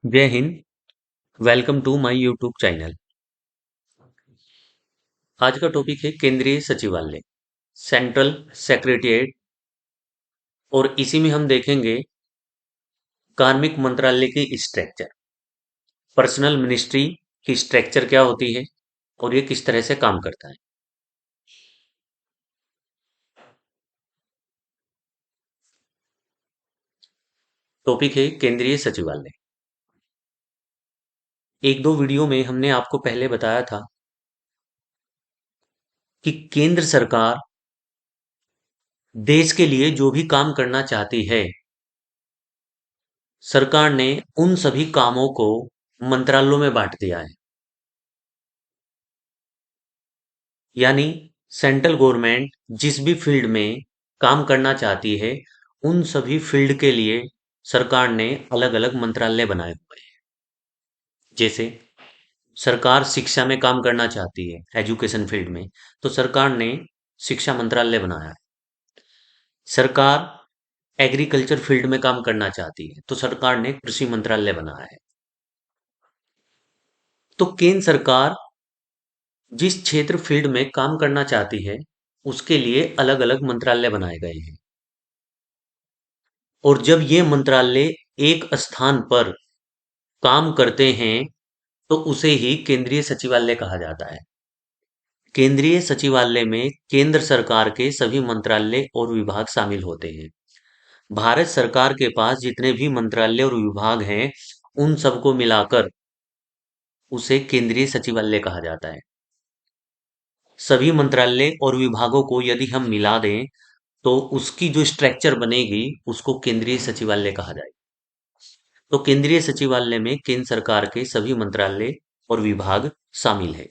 जय Hind. Welcome to my YouTube channel. आज का टॉपिक है केंद्रीय सचिवालय, सेंट्रल सेक्रेटेरिएट। और इसी में हम देखेंगे कार्मिक मंत्रालय की स्ट्रक्चर, पर्सनल मिनिस्ट्री की स्ट्रक्चर क्या होती है और ये किस तरह से काम करता है। टॉपिक है केंद्रीय सचिवालय। एक दो वीडियो में हमने आपको पहले बताया था कि केंद्र सरकार देश के लिए जो भी काम करना चाहती है, सरकार ने उन सभी कामों को मंत्रालयों में बांट दिया है। यानी सेंट्रल गवर्नमेंट जिस भी फील्ड में काम करना चाहती है, उन सभी फील्ड के लिए सरकार ने अलग अलग मंत्रालय बनाए हुए हैं। जैसे सरकार शिक्षा में काम करना चाहती है, एजुकेशन फील्ड में, तो सरकार ने शिक्षा मंत्रालय बनाया है। सरकार एग्रीकल्चर फील्ड में काम करना चाहती है तो सरकार ने कृषि मंत्रालय बनाया है। तो केंद्र सरकार जिस क्षेत्र फील्ड में काम करना चाहती है, उसके लिए अलग अलग मंत्रालय बनाए गए हैं। और जब ये मंत्रालय एक स्थान पर काम करते हैं तो उसे ही केंद्रीय सचिवालय कहा जाता है। केंद्रीय सचिवालय में केंद्र सरकार के सभी मंत्रालय और विभाग शामिल होते हैं। भारत सरकार के पास जितने भी मंत्रालय और विभाग हैं, उन सबको मिलाकर उसे केंद्रीय सचिवालय कहा जाता है। सभी मंत्रालय और विभागों को यदि हम मिला दें तो उसकी जो स्ट्रक्चर बनेगी उसको केंद्रीय सचिवालय कहा जाएगा। तो केंद्रीय सचिवालय में केंद्र सरकार के सभी मंत्रालय और विभाग शामिल है।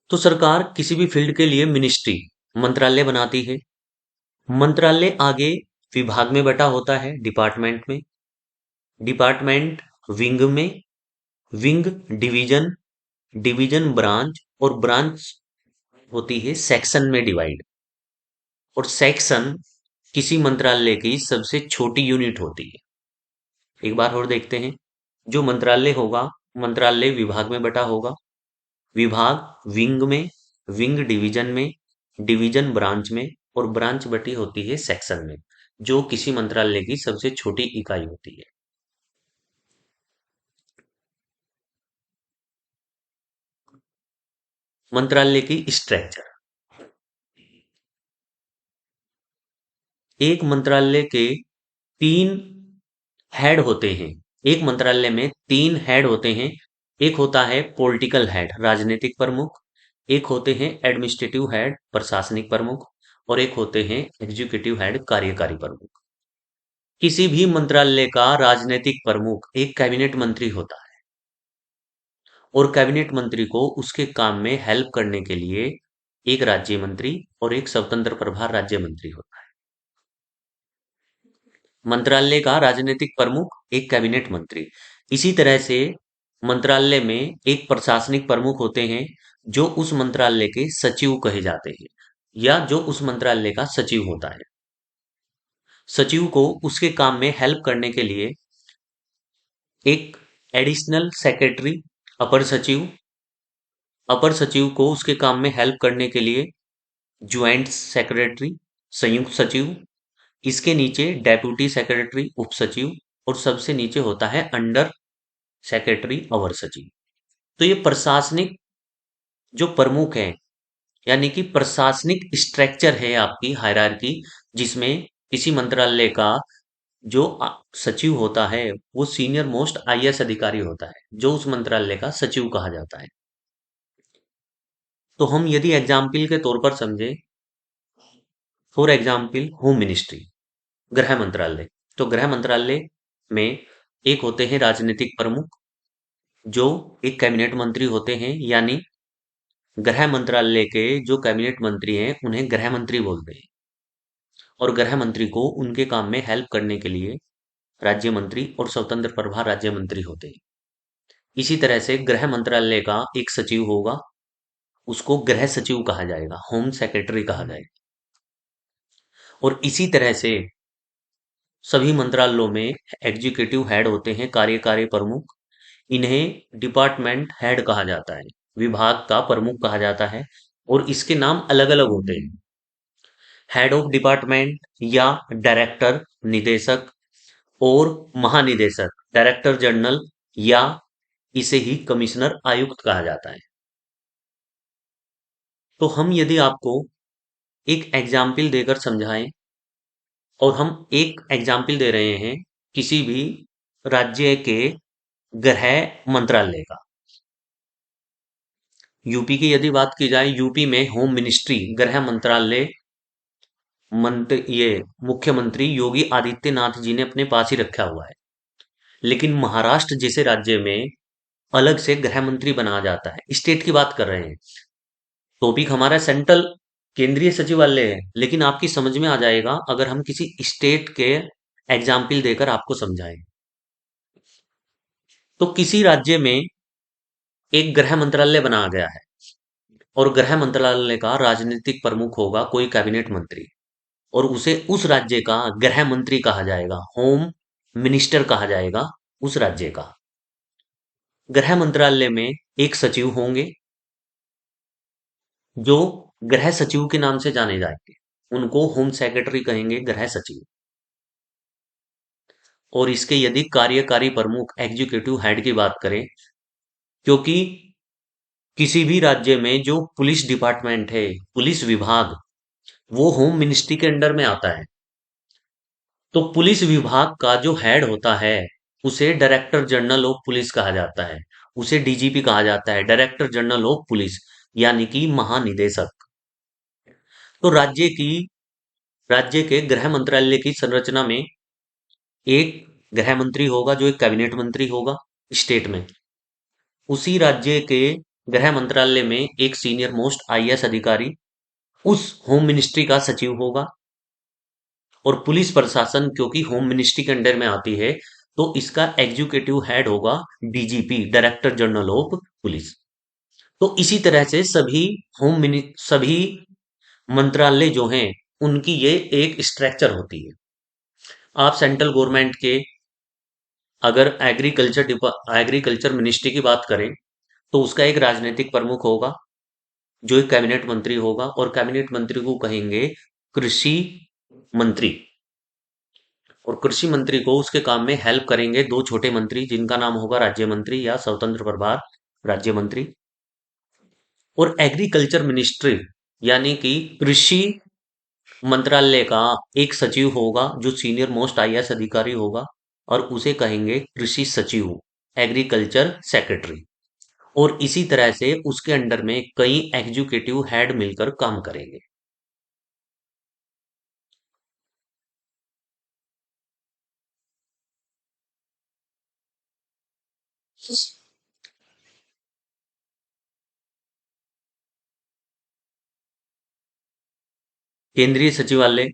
तो सरकार किसी भी फील्ड के लिए मिनिस्ट्री, मंत्रालय बनाती है। मंत्रालय आगे विभाग में बटा होता है, डिपार्टमेंट में। डिपार्टमेंट विंग में, विंग डिवीजन, डिवीजन ब्रांच, और ब्रांच होती है सेक्शन में डिवाइड। और सेक्शन किसी मंत्रालय की सबसे छोटी यूनिट होती है। एक बार और देखते हैं। जो मंत्रालय होगा, मंत्रालय विभाग में बटा होगा, विभाग विंग में, विंग डिवीजन में, डिवीजन ब्रांच में, और ब्रांच बटी होती है सेक्शन में, जो किसी मंत्रालय की सबसे छोटी इकाई होती है। मंत्रालय की स्ट्रक्चर। एक मंत्रालय के तीन हेड होते हैं। एक मंत्रालय में तीन हेड होते हैं। एक होता है पॉलिटिकल हेड, राजनीतिक प्रमुख। एक होते हैं एडमिनिस्ट्रेटिव हेड, प्रशासनिक प्रमुख। और एक होते हैं एग्जीक्यूटिव हेड, कार्यकारी प्रमुख। किसी भी मंत्रालय का राजनीतिक प्रमुख एक कैबिनेट मंत्री होता है। और कैबिनेट मंत्री को उसके काम में हेल्प करने के लिए एक राज्य मंत्री और एक स्वतंत्र प्रभार राज्य मंत्री होता है। मंत्रालय का राजनीतिक प्रमुख एक कैबिनेट मंत्री। इसी तरह से मंत्रालय में एक प्रशासनिक प्रमुख होते हैं, जो उस मंत्रालय के सचिव कहे जाते हैं, या जो उस मंत्रालय का सचिव होता है। सचिव को उसके काम में हेल्प करने के लिए एक एडिशनल सेक्रेटरी, अपर सचिव, अपर सचिव को उसके काम में हेल्प करने के लिए ज्वाइंट सेक्रेटरी, संयुक्त सचिव। इसके नीचे डेप्यूटी सेक्रेटरी, उप सचिव। और सबसे नीचे होता है अंडर सेक्रेटरी, अवर सचिव। तो ये प्रशासनिक जो प्रमुख है, यानी कि प्रशासनिक स्ट्रक्चर है आपकी हायरार्की, जिसमें किसी मंत्रालय का जो सचिव होता है वो सीनियर मोस्ट आईएएस अधिकारी होता है, जो उस मंत्रालय का सचिव कहा जाता है। तो हम यदि एग्जाम्पल के तौर पर समझे, फॉर एग्जाम्पल होम मिनिस्ट्री, गृह मंत्रालय। तो गृह मंत्रालय में एक होते हैं राजनीतिक प्रमुख, जो एक कैबिनेट मंत्री होते हैं। यानी गृह मंत्रालय के जो कैबिनेट मंत्री हैं उन्हें गृह मंत्री बोलते हैं। और गृह मंत्री को उनके काम में हेल्प करने के लिए राज्य मंत्री और स्वतंत्र प्रभार राज्य मंत्री होते हैं। इसी तरह से गृह मंत्रालय का एक सचिव होगा, उसको गृह सचिव कहा जाएगा, होम सेक्रेटरी कहा जाएगा। और इसी तरह से सभी मंत्रालयों में एग्जीक्यूटिव हेड होते हैं, कार्यकारी प्रमुख। इन्हें डिपार्टमेंट हेड कहा जाता है, विभाग का प्रमुख कहा जाता है, और इसके नाम अलग अलग होते हैं। हेड ऑफ डिपार्टमेंट या डायरेक्टर, निदेशक, और महानिदेशक, डायरेक्टर जनरल, या इसे ही कमिश्नर, आयुक्त कहा जाता है। तो हम यदि आपको एक एग्जाम्पल देकर समझाएं, और हम एक एग्जाम्पल दे रहे हैं किसी भी राज्य के गृह मंत्रालय का। यूपी की यदि बात की जाए, यूपी में होम मिनिस्ट्री, गृह मंत्रालय, ये मुख्यमंत्री योगी आदित्यनाथ जी ने अपने पास ही रखा हुआ है। लेकिन महाराष्ट्र जैसे राज्य में अलग से गृह मंत्री बनाया जाता है। स्टेट की बात कर रहे हैं। टॉपिक हमारा सेंट्रल, केंद्रीय सचिवालय है, लेकिन आपकी समझ में आ जाएगा अगर हम किसी स्टेट के एग्जाम्पल देकर आपको समझाएं। तो किसी राज्य में एक गृह मंत्रालय बनाया गया है, और गृह मंत्रालय का राजनीतिक प्रमुख होगा कोई कैबिनेट मंत्री, और उसे उस राज्य का गृह मंत्री कहा जाएगा, होम मिनिस्टर कहा जाएगा उस राज्य का। गृह मंत्रालय में एक सचिव होंगे जो गृह सचिव के नाम से जाने जाएंगे। उनको होम सेक्रेटरी कहेंगे, गृह सचिव। और इसके यदि कार्यकारी प्रमुख, एग्जीक्यूटिव हेड की बात करें, क्योंकि किसी भी राज्य में जो पुलिस डिपार्टमेंट है, पुलिस विभाग, वो होम मिनिस्ट्री के अंडर में आता है। तो पुलिस विभाग का जो हेड होता है उसे डायरेक्टर जनरल ऑफ पुलिस कहा जाता है, उसे डीजीपी कहा जाता है, डायरेक्टर जनरल ऑफ पुलिस, यानी कि महानिदेशक। तो राज्य के गृह मंत्रालय की संरचना में एक गृह मंत्री होगा जो एक कैबिनेट मंत्री होगा स्टेट में। उसी राज्य के गृह मंत्रालय में एक सीनियर मोस्ट आईएएस अधिकारी उस होम मिनिस्ट्री का सचिव होगा। और पुलिस प्रशासन क्योंकि होम मिनिस्ट्री के अंडर में आती है, तो इसका एग्जीक्यूटिव हेड होगा DGP, director general of police. तो इसी तरह से सभी मंत्रालय जो हैं उनकी ये एक स्ट्रक्चर होती है। आप सेंट्रल गवर्नमेंट के अगर एग्रीकल्चर मिनिस्ट्री की बात करें, तो उसका एक राजनीतिक प्रमुख होगा जो एक कैबिनेट मंत्री होगा, और कैबिनेट मंत्री को कहेंगे कृषि मंत्री। और कृषि मंत्री को उसके काम में हेल्प करेंगे दो छोटे मंत्री, जिनका नाम होगा राज्य मंत्री या स्वतंत्र प्रभार राज्य मंत्री। और एग्रीकल्चर मिनिस्ट्री यानी कि कृषि मंत्रालय का एक सचिव होगा जो सीनियर मोस्ट आईएएस अधिकारी होगा, और उसे कहेंगे कृषि सचिव, एग्रीकल्चर सेक्रेटरी। और इसी तरह से उसके अंडर में कई एग्जीक्यूटिव हेड मिलकर काम करेंगे। केंद्रीय सचिवालय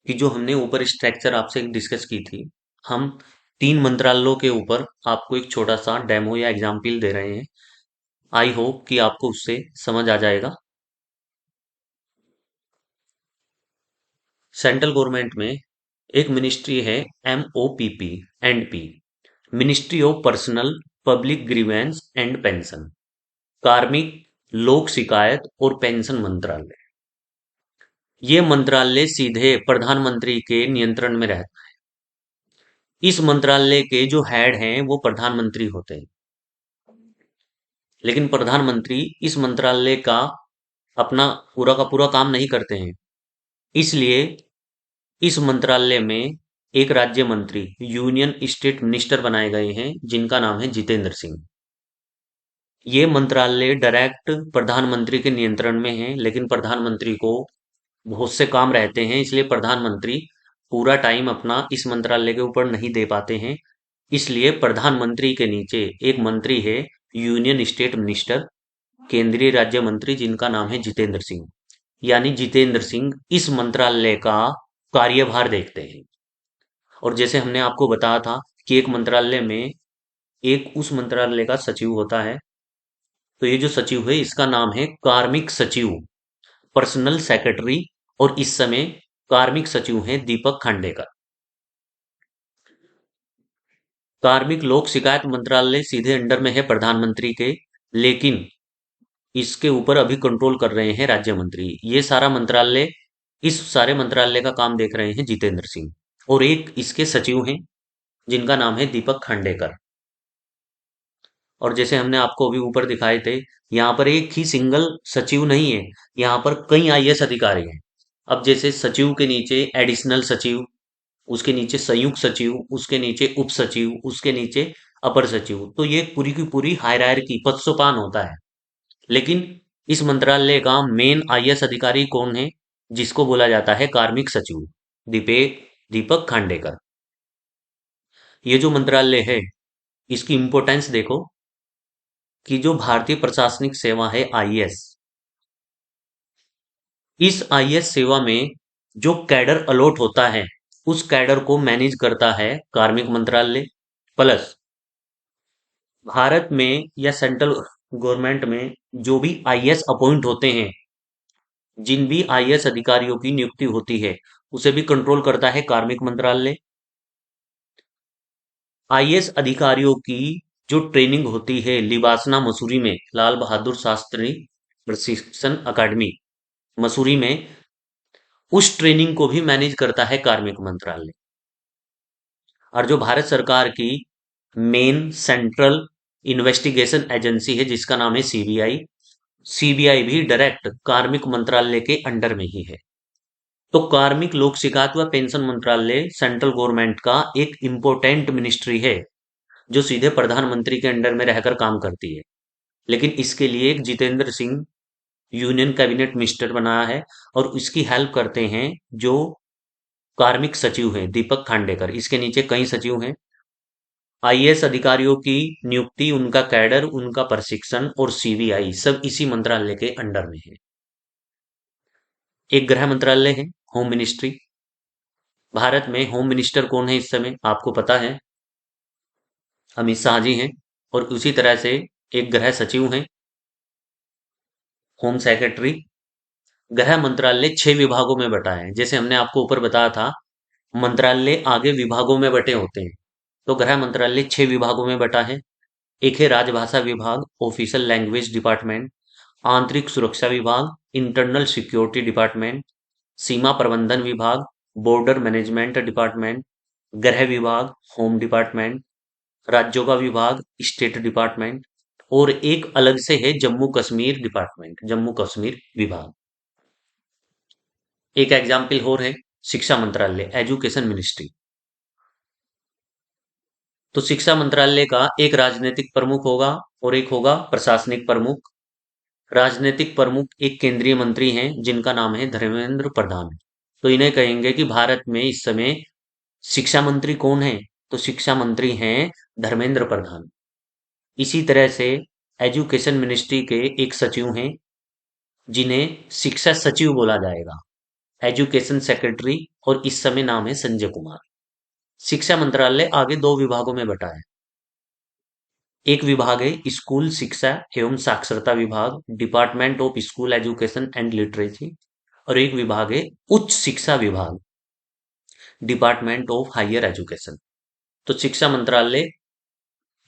की जो हमने ऊपर स्ट्रक्चर आपसे डिस्कस की थी, हम 3 मंत्रालयों के ऊपर आपको एक छोटा सा डेमो या एग्जाम्पल दे रहे हैं। आई होप कि आपको उससे समझ आ जाएगा। सेंट्रल गवर्नमेंट में एक मिनिस्ट्री है MOPP and P, ministry of personnel public grievance and pension, कार्मिक, लोक शिकायत और पेंशन मंत्रालय। ये मंत्रालय सीधे प्रधानमंत्री के नियंत्रण में रहता है। इस मंत्रालय के जो हेड हैं वो प्रधानमंत्री होते हैं, लेकिन प्रधानमंत्री इस मंत्रालय का अपना पूरा का पूरा काम नहीं करते हैं। इसलिए इस मंत्रालय में एक राज्य मंत्री, यूनियन स्टेट मिनिस्टर बनाए गए हैं, जिनका नाम है जितेंद्र सिंह। ये मंत्रालय डायरेक्ट प्रधानमंत्री के नियंत्रण में है, लेकिन प्रधानमंत्री को बहुत से काम रहते हैं, इसलिए प्रधानमंत्री पूरा टाइम अपना इस मंत्रालय के ऊपर नहीं दे पाते हैं। इसलिए प्रधानमंत्री के नीचे एक मंत्री है, यूनियन स्टेट मिनिस्टर, केंद्रीय राज्य मंत्री, जिनका नाम है जितेंद्र सिंह। यानी जितेंद्र सिंह इस मंत्रालय का कार्यभार देखते हैं। और जैसे हमने आपको बताया था कि एक मंत्रालय में एक उस मंत्रालय का सचिव होता है, तो ये जो सचिव है इसका नाम है कार्मिक सचिव, पर्सनल सेक्रेटरी और इस समय कार्मिक सचिव हैं दीपक खांडेकर। कार्मिक लोक शिकायत मंत्रालय सीधे अंडर में है प्रधानमंत्री के, लेकिन इसके ऊपर अभी कंट्रोल कर रहे हैं राज्य मंत्री। ये सारा मंत्रालय, इस सारे मंत्रालय का काम देख रहे हैं जितेंद्र सिंह, और एक इसके सचिव हैं जिनका नाम है दीपक खांडेकर। और जैसे हमने आपको अभी ऊपर दिखाए थे, यहाँ पर एक ही सिंगल सचिव नहीं है, यहाँ पर कई आईएएस अधिकारी हैं। अब जैसे सचिव के नीचे एडिशनल सचिव, उसके नीचे संयुक्त सचिव, उसके नीचे उप सचिव, उसके नीचे अपर सचिव, तो ये पूरी की पूरी हायरार्की पदसोपान होता है। लेकिन इस मंत्रालय का मेन आईएएस अधिकारी कौन है? जिसको बोला जाता है कार्मिक सचिव, दीपक खांडेकर। ये जो मंत्रालय है, इसकी इंपोर्टेंस देखो कि जो भारतीय प्रशासनिक सेवा है आईएएस, इस आईएएस सेवा में जो कैडर अलॉट होता है, उस कैडर को मैनेज करता है कार्मिक मंत्रालय। प्लस भारत में या सेंट्रल गवर्नमेंट में जो भी आईएएस अपॉइंट होते हैं, जिन भी आईएएस अधिकारियों की नियुक्ति होती है, उसे भी कंट्रोल करता है कार्मिक मंत्रालय। आईएएस अधिकारियों की जो ट्रेनिंग होती है लिबासना मसूरी में, लाल बहादुर शास्त्री प्रशिक्षण अकादमी मसूरी में, उस ट्रेनिंग को भी मैनेज करता है कार्मिक मंत्रालय। और जो भारत सरकार की मेन सेंट्रल इन्वेस्टिगेशन एजेंसी है जिसका नाम है सीबीआई, सीबीआई भी डायरेक्ट कार्मिक मंत्रालय के अंडर में ही है। तो कार्मिक लोक शिकायत व पेंशन मंत्रालय सेंट्रल गवर्नमेंट का एक इम्पोर्टेंट मिनिस्ट्री है, जो सीधे प्रधानमंत्री के अंडर में रहकर काम करती है। लेकिन इसके लिए एक Jitendra Singh union cabinet minister बनाया है, और इसकी हेल्प करते हैं जो कार्मिक सचिव है दीपक खांडेकर। इसके नीचे कई सचिव हैं। आईएएस अधिकारियों की नियुक्ति, उनका कैडर, उनका प्रशिक्षण और सीबीआई सब इसी मंत्रालय के अंडर में है। एक गृह मंत्रालय है, होम मिनिस्ट्री। भारत में होम मिनिस्टर कौन है इस समय? आपको पता है, अमित शाह जी हैं। और उसी तरह से एक गृह सचिव हैं, होम सेक्रेटरी। गृह मंत्रालय 6 विभागों में बटा है। जैसे हमने आपको ऊपर बताया था, मंत्रालय आगे विभागों में बटे होते हैं, तो गृह मंत्रालय 6 विभागों में बटा है। एक है राजभाषा विभाग, ऑफिशियल लैंग्वेज डिपार्टमेंट। आंतरिक सुरक्षा विभाग, इंटरनल सिक्योरिटी डिपार्टमेंट। सीमा प्रबंधन विभाग, बॉर्डर मैनेजमेंट डिपार्टमेंट। गृह विभाग, होम डिपार्टमेंट। राज्यों का विभाग, स्टेट डिपार्टमेंट। और एक अलग से है जम्मू कश्मीर डिपार्टमेंट, जम्मू कश्मीर विभाग। एक एग्जाम्पल और है शिक्षा मंत्रालय, एजुकेशन मिनिस्ट्री। तो शिक्षा मंत्रालय का एक राजनीतिक प्रमुख होगा और एक होगा प्रशासनिक प्रमुख। राजनीतिक प्रमुख एक केंद्रीय मंत्री हैं जिनका नाम है धर्मेंद्र प्रधान। तो इन्हें कहेंगे कि भारत में इस समय शिक्षा मंत्री कौन है? तो शिक्षा मंत्री हैं धर्मेंद्र प्रधान। इसी तरह से एजुकेशन मिनिस्ट्री के एक सचिव हैं जिन्हें शिक्षा सचिव बोला जाएगा, एजुकेशन सेक्रेटरी, और इस समय नाम है संजय कुमार। शिक्षा मंत्रालय आगे 2 विभागों में बटा है। एक विभाग है स्कूल शिक्षा एवं साक्षरता विभाग, department of school education and literacy. और एक विभाग है उच्च शिक्षा विभाग, डिपार्टमेंट ऑफ हायर एजुकेशन। तो शिक्षा मंत्रालय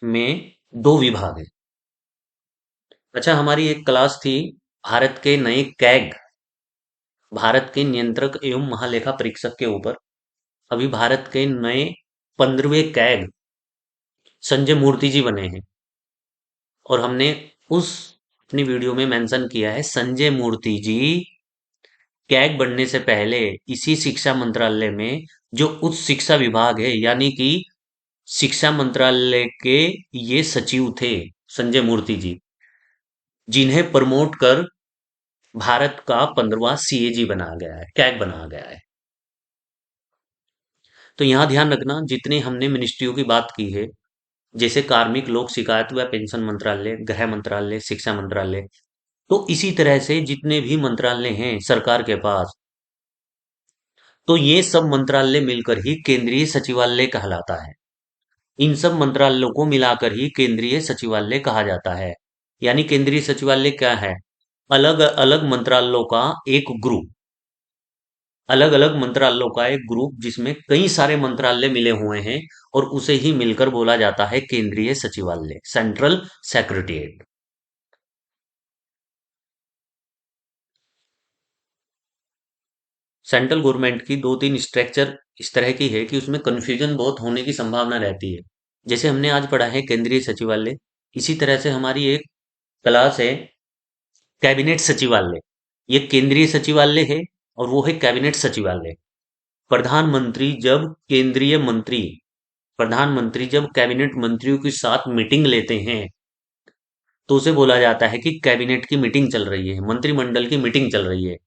में 2 विभाग है। अच्छा, हमारी एक क्लास थी भारत के नए कैग, भारत के नियंत्रक एवं महालेखा परीक्षक के ऊपर। अभी भारत के नए 15वें कैग संजय मूर्ति जी बने हैं, और हमने उस अपनी वीडियो में मेंशन किया है संजय मूर्ति जी कैग बनने से पहले इसी शिक्षा मंत्रालय में जो उच्च शिक्षा विभाग है, यानी कि शिक्षा मंत्रालय के ये सचिव थे संजय मूर्ति जी, जिन्हें प्रमोट कर भारत का 15वां सीएजी बनाया गया है, कैग बनाया गया है। तो यहां ध्यान रखना, जितने हमने मिनिस्ट्रियों की बात की है, जैसे कार्मिक लोक शिकायत व पेंशन मंत्रालय, गृह मंत्रालय, शिक्षा मंत्रालय, तो इसी तरह से जितने भी मंत्रालय हैं सरकार के पास, तो ये सब मंत्रालय मिलकर ही केंद्रीय सचिवालय कहलाता है। इन सब मंत्रालयों को मिलाकर ही केंद्रीय सचिवालय कहा जाता है। यानी केंद्रीय सचिवालय क्या है? अलग अलग मंत्रालयों का एक ग्रुप, अलग अलग मंत्रालयों का एक ग्रुप जिसमें कई सारे मंत्रालय मिले हुए हैं, और उसे ही मिलकर बोला जाता है केंद्रीय सचिवालय, सेंट्रल सेक्रेटेरिएट। सेंट्रल गवर्नमेंट की दो तीन स्ट्रक्चर इस तरह की है कि उसमें कंफ्यूजन बहुत होने की संभावना रहती है। जैसे हमने आज पढ़ा है केंद्रीय सचिवालय, इसी तरह से हमारी एक क्लास है कैबिनेट सचिवालय। ये केंद्रीय सचिवालय है और वो है कैबिनेट सचिवालय। प्रधानमंत्री जब केंद्रीय मंत्री प्रधानमंत्री जब कैबिनेट मंत्रियों के साथ मीटिंग लेते हैं, तो उसे बोला जाता है कि कैबिनेट की मीटिंग चल रही है, मंत्रिमंडल की मीटिंग चल रही है।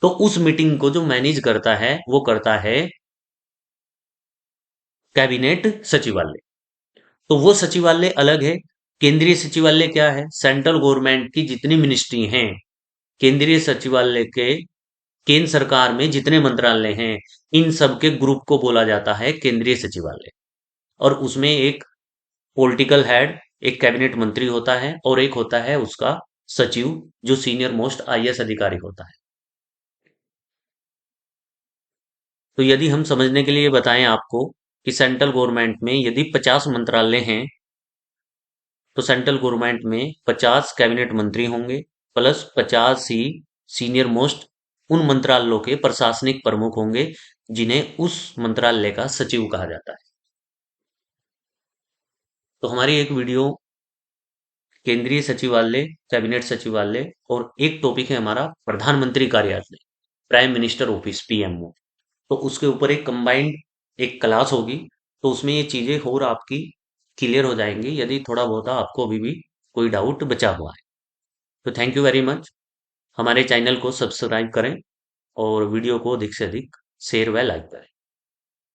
तो उस मीटिंग को जो मैनेज करता है वो करता है कैबिनेट सचिवालय। तो वो सचिवालय अलग है। केंद्रीय सचिवालय क्या है? सेंट्रल गवर्नमेंट की जितनी मिनिस्ट्री हैं, केंद्रीय सचिवालय के केंद्र सरकार में जितने मंत्रालय हैं, इन सब के ग्रुप को बोला जाता है केंद्रीय सचिवालय। और उसमें एक पॉलिटिकल हेड, एक कैबिनेट मंत्री होता है, और एक होता है उसका सचिव, जो सीनियर मोस्ट आईएएस अधिकारी होता है। तो यदि हम समझने के लिए बताएं आपको कि सेंट्रल गवर्नमेंट में यदि 50 मंत्रालय हैं, तो सेंट्रल गवर्नमेंट में 50 कैबिनेट मंत्री होंगे, प्लस 50 ही सीनियर मोस्ट उन मंत्रालयों के प्रशासनिक प्रमुख होंगे, जिन्हें उस मंत्रालय का सचिव कहा जाता है। तो हमारी एक वीडियो केंद्रीय सचिवालय, कैबिनेट सचिवालय, और एक टॉपिक है हमारा प्रधानमंत्री कार्यालय, प्राइम मिनिस्टर ऑफिस, पीएमओ। तो उसके ऊपर एक कंबाइंड एक क्लास होगी। तो उसमें ये चीजें और आपकी क्लियर हो जाएंगी, यदि थोड़ा बहुत आपको अभी भी कोई डाउट बचा हुआ है। तो थैंक यू वेरी मच। हमारे चैनल को सब्सक्राइब करें और वीडियो को अधिक से अधिक शेयर व लाइक करें।